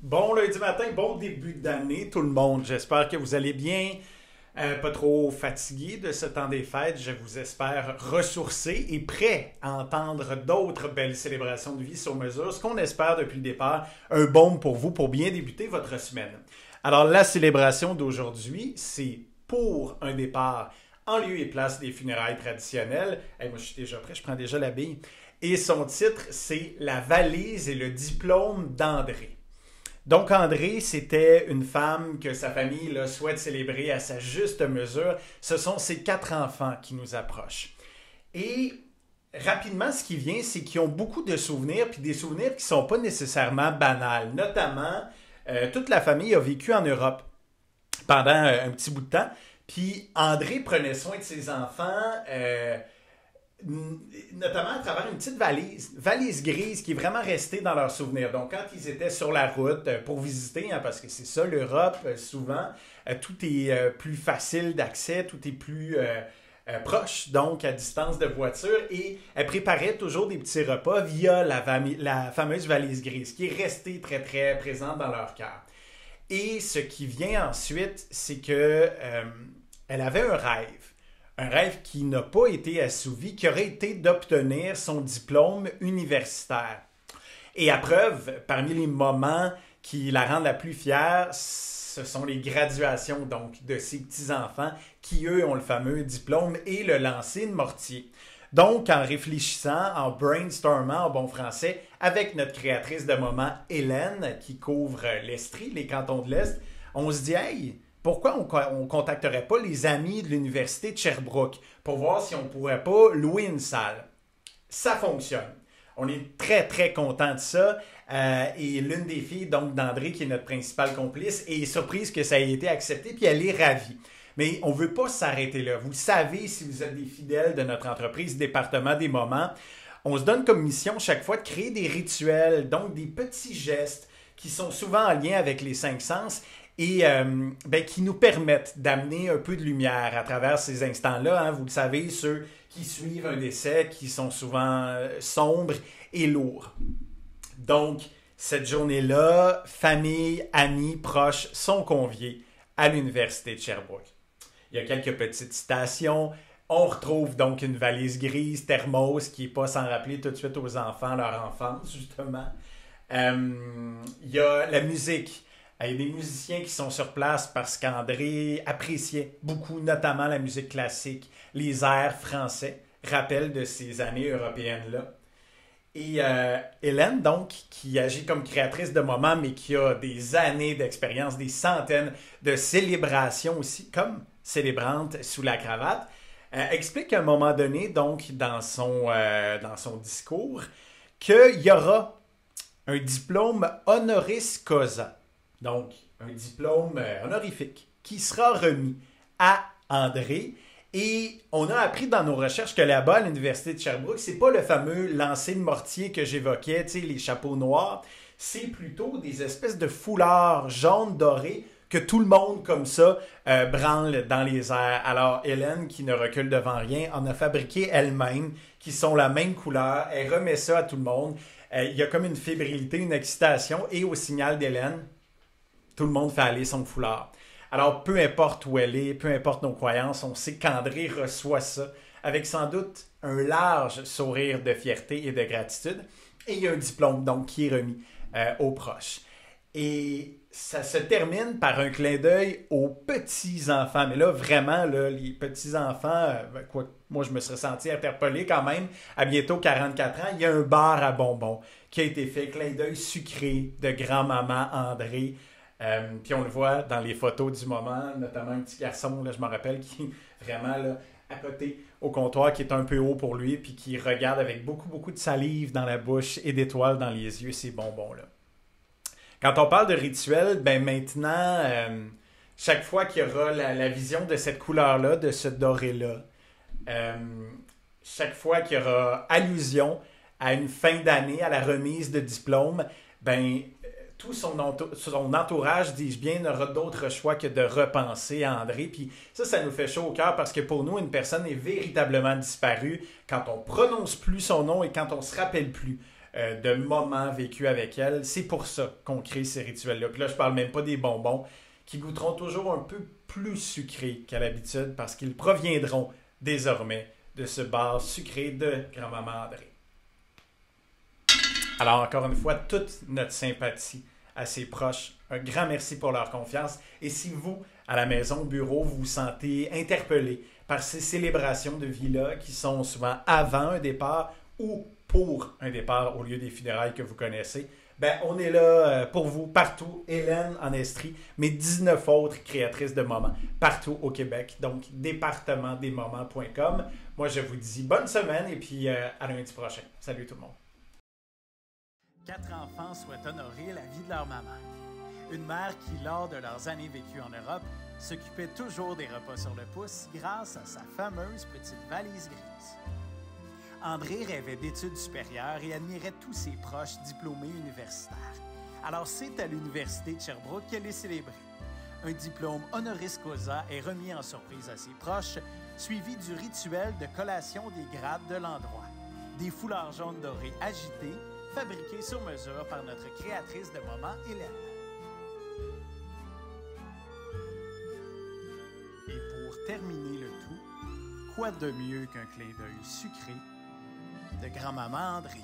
Bon lundi matin, bon début d'année tout le monde. J'espère que vous allez bien, pas trop fatigué de ce temps des fêtes. Je vous espère ressourcé et prêt à entendre d'autres belles célébrations de vie sur mesure. Ce qu'on espère depuis le départ, un baume pour vous pour bien débuter votre semaine. Alors la célébration d'aujourd'hui, c'est pour un départ en lieu et place des funérailles traditionnelles. Hey, moi je suis déjà prêt, je prends déjà la bille. Et son titre, c'est La valise et le diplôme d'André. Donc, André, c'était une femme que sa famille là, souhaite célébrer à sa juste mesure. Ce sont ses 4 enfants qui nous approchent. Et rapidement, ce qui vient, c'est qu'ils ont beaucoup de souvenirs, puis des souvenirs qui ne sont pas nécessairement banals. Notamment, toute la famille a vécu en Europe pendant un petit bout de temps. Puis André prenait soin de ses enfants, notamment à travers une petite valise grise qui est vraiment restée dans leurs souvenirs. Donc, quand ils étaient sur la route pour visiter, parce que c'est ça l'Europe, souvent, tout est plus facile d'accès, tout est plus proche, donc à distance de voiture, et elle préparait toujours des petits repas via la fameuse valise grise qui est restée très, très présente dans leur cœur. Et ce qui vient ensuite, c'est que elle avait un rêve. Un rêve qui n'a pas été assouvi, qui aurait été d'obtenir son diplôme universitaire. Et à preuve, parmi les moments qui la rendent la plus fière, ce sont les graduations donc de ses petits-enfants qui, eux, ont le fameux diplôme et le lancer de mortier. Donc, en réfléchissant, en brainstormant en bon français, avec notre créatrice de moments, Hélène, qui couvre l'Estrie, les cantons de l'Est, on se dit « Hey, pourquoi on ne contacterait pas les amis de l'Université de Sherbrooke pour voir si on ne pourrait pas louer une salle? » Ça fonctionne. On est très, très content de ça. Et l'une des filles, donc d'André, qui est notre principale complice, est surprise que ça ait été accepté, puis elle est ravie. Mais on ne veut pas s'arrêter là. Vous le savez, si vous êtes des fidèles de notre entreprise Département des moments, on se donne comme mission chaque fois de créer des rituels, donc des petits gestes qui sont souvent en lien avec les 5 sens et qui nous permettent d'amener un peu de lumière à travers ces instants-là. Vous le savez, ceux qui suivent un décès, qui sont souvent sombres et lourds. Donc, cette journée-là, famille, amis, proches sont conviés à l'Université de Sherbrooke. Il y a quelques petites citations. On retrouve donc une valise grise, thermos, qui n'est pas sans rappeler tout de suite aux enfants leur enfance, justement. Il y a la musique. Il y a des musiciens qui sont sur place parce qu'André appréciait beaucoup, notamment la musique classique, les airs français, rappel de ces années européennes-là. Et Hélène, donc, qui agit comme créatrice de moments, mais qui a des années d'expérience, des centaines de célébrations aussi, comme célébrante sous la cravate, explique à un moment donné, donc, dans son discours, qu'il y aura un diplôme honoris causa. Donc, un diplôme honorifique qui sera remis à André. Et on a appris dans nos recherches que là-bas, à l'Université de Sherbrooke, c'est pas le fameux lancer de mortier que j'évoquais, tu sais, les chapeaux noirs. C'est plutôt des espèces de foulards jaunes dorés que tout le monde, comme ça, branle dans les airs. Alors, Hélène, qui ne recule devant rien, en a fabriqué elle-même, qui sont la même couleur. Elle remet ça à tout le monde. Il y a comme une fébrilité, une excitation. Et au signal d'Hélène, tout le monde fait aller son foulard. Alors, peu importe où elle est, peu importe nos croyances, on sait qu'André reçoit ça avec sans doute un large sourire de fierté et de gratitude. Et il y a un diplôme, donc, qui est remis aux proches. Et ça se termine par un clin d'œil aux petits-enfants. Mais là, vraiment, là, les petits-enfants, moi, je me serais senti interpellé quand même. À bientôt 44 ans, il y a un bar à bonbons qui a été fait, clin d'œil sucré de grand-maman André. Puis on le voit dans les photos du moment, notamment un petit garçon, là, je me rappelle, qui est vraiment là, à côté au comptoir, qui est un peu haut pour lui, puis qui regarde avec beaucoup, beaucoup de salive dans la bouche et d'étoiles dans les yeux ces bonbons-là. Quand on parle de rituel, ben maintenant, chaque fois qu'il y aura la vision de cette couleur-là, de ce doré-là, chaque fois qu'il y aura allusion à une fin d'année, à la remise de diplôme, ben tout son entourage, dis-je bien, n'aura d'autre choix que de repenser à André. Puis ça nous fait chaud au cœur parce que pour nous, une personne est véritablement disparue quand on prononce plus son nom et quand on se rappelle plus de moments vécus avec elle. C'est pour ça qu'on crée ces rituels-là. Puis là, je parle même pas des bonbons qui goûteront toujours un peu plus sucrés qu'à l'habitude parce qu'ils proviendront désormais de ce bar sucré de grand-maman André. Alors, encore une fois, toute notre sympathie à ses proches. Un grand merci pour leur confiance. Et si vous, à la maison, au bureau, vous vous sentez interpellé par ces célébrations de vie-là qui sont souvent avant un départ ou pour un départ au lieu des funérailles que vous connaissez, ben, on est là pour vous partout. Hélène en Estrie, mais 19 autres créatrices de moments partout au Québec. Donc, départementdesmoments.com. Moi, je vous dis bonne semaine et puis à lundi prochain. Salut tout le monde. 4 enfants souhaitent honorer la vie de leur maman. Une mère qui, lors de leurs années vécues en Europe, s'occupait toujours des repas sur le pouce grâce à sa fameuse petite valise grise. André rêvait d'études supérieures et admirait tous ses proches diplômés universitaires. Alors c'est à l'Université de Sherbrooke qu'elle est célébrée. Un diplôme honoris causa est remis en surprise à ses proches, suivi du rituel de collation des grades de l'endroit. Des foulards jaunes dorés agités, fabriqués sur mesure par notre créatrice de moments, Hélène. Et pour terminer le tout, quoi de mieux qu'un clin d'œil sucré de grand-maman André?